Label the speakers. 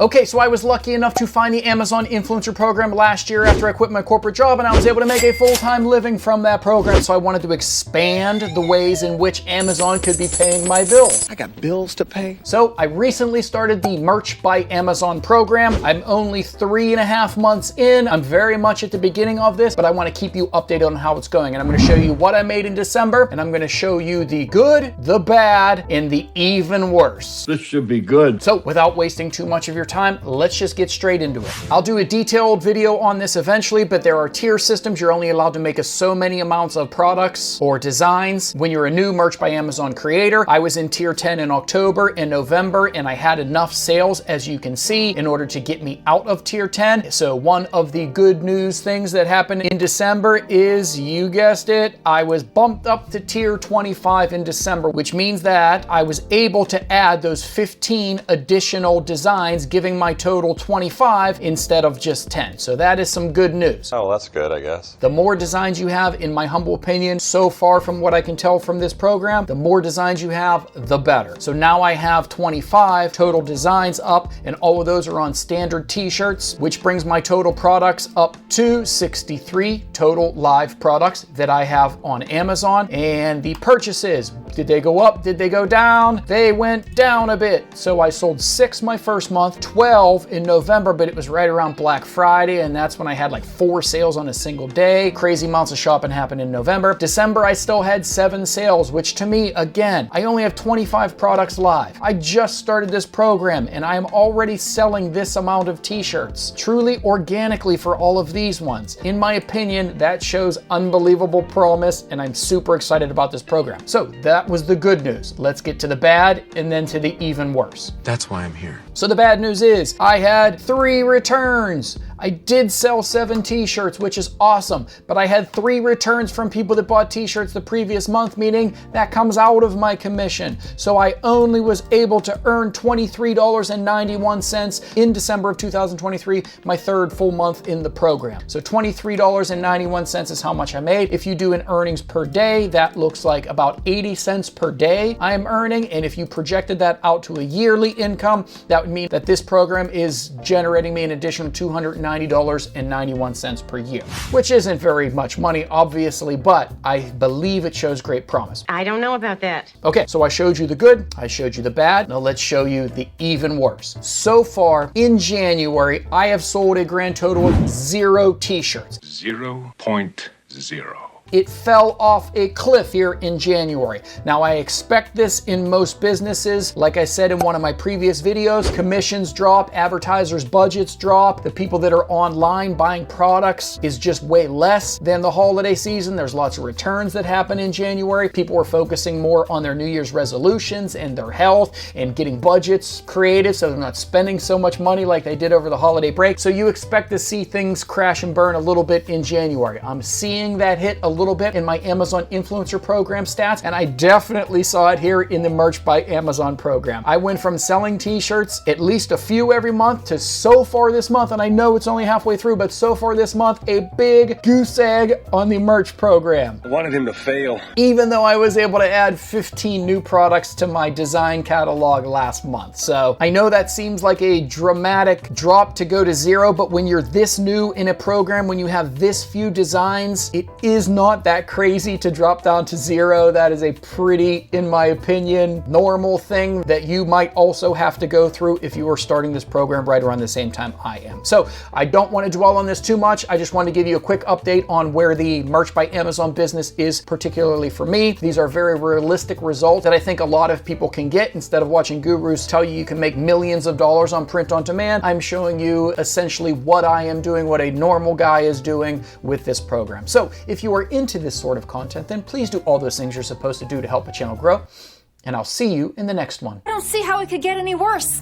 Speaker 1: Okay, so I was lucky enough to find the Amazon Influencer Program last year after I quit my corporate job, and I was able to make a full-time living from that program. So I wanted to expand the ways in which Amazon could be paying my bills.
Speaker 2: I got bills to pay.
Speaker 1: So I recently started the Merch by Amazon program. I'm only 3.5 months in. I'm very much at the beginning of this, but I want to keep you updated on how it's going. And I'm going to show you what I made in December, and I'm going to show you the good, the bad, and the even worse.
Speaker 3: This should be good.
Speaker 1: So without wasting too much of your time, let's just get straight into it. I'll do a detailed video on this eventually, but there are tier systems. You're only allowed to make so many amounts of products or designs. When you're a new Merch by Amazon creator, I was in tier 10 in October and November, and I had enough sales, as you can see, in order to get me out of tier 10. So one of the good news things that happened in December is, you guessed it, I was bumped up to tier 25 in December, which means that I was able to add those 15 additional designs, giving my total 25 instead of just 10. So that is some good news.
Speaker 4: Oh, that's good, I guess.
Speaker 1: The more designs you have, in my humble opinion, so far from what I can tell from this program, the more designs you have, the better. So now I have 25 total designs up, and all of those are on standard t-shirts, which brings my total products up to 63 total live products that I have on Amazon. And the purchases, did they go up? Did they go down? They went down a bit. So I sold 6 my first month, 12 in November, but it was right around Black Friday, and that's when I had like 4 sales on a single day. Crazy amounts of shopping happened in November. December, I still had 7 sales, which to me, again, I only have 25 products live. I just started this program, and I am already selling this amount of t-shirts, truly organically for all of these ones. In my opinion, that shows unbelievable promise, and I'm super excited about this program. So that was the good news. Let's get to the bad and then to the even worse.
Speaker 2: That's why I'm here.
Speaker 1: So the bad news is I had 3 returns. I did sell 7 t-shirts, which is awesome, but I had 3 returns from people that bought t-shirts the previous month, meaning that comes out of my commission. So I only was able to earn $23.91 in December of 2023, my 3rd full month in the program. So $23.91 is how much I made. If you do an earnings per day, that looks like about 80 cents per day I am earning. And if you projected that out to a yearly income, that would mean that this program is generating me an additional $290.91 per year, which isn't very much money, obviously, but I believe it shows great promise.
Speaker 5: I don't know about that.
Speaker 1: Okay, so I showed you the good, I showed you the bad. Now let's show you the even worse. So far in January, I have sold a grand total of 0 t-shirts.
Speaker 6: 0.0.
Speaker 1: It fell off a cliff here in January. Now I expect this in most businesses. Like I said in one of my previous videos, commissions drop, advertisers' budgets drop. The people that are online buying products is just way less than the holiday season. There's lots of returns that happen in January. People are focusing more on their New Year's resolutions and their health and getting budgets created so they're not spending so much money like they did over the holiday break. So you expect to see things crash and burn a little bit in January. I'm seeing that hit a little bit in my Amazon Influencer Program stats, and I definitely saw it here in the Merch by Amazon program. I went from selling t-shirts, at least a few every month, to so far this month, and I know it's only halfway through, but so far this month, a big goose egg on the merch program.
Speaker 6: I wanted him to fail.
Speaker 1: Even though I was able to add 15 new products to my design catalog last month. So I know that seems like a dramatic drop to go to 0, but when you're this new in a program, when you have this few designs, it is not that crazy to drop down to 0. That is a pretty, in my opinion, normal thing that you might also have to go through if you are starting this program right around the same time I am. So I don't want to dwell on this too much. I just want to give you a quick update on where the Merch by Amazon business is, particularly for me. These are very realistic results that I think a lot of people can get. Instead of watching gurus tell you you can make millions of dollars on print on demand, I'm showing you essentially what I am doing, what a normal guy is doing with this program. So if you are into this sort of content, then please do all those things you're supposed to do to help the channel grow. And I'll see you in the next one.
Speaker 7: I don't see how it could get any worse.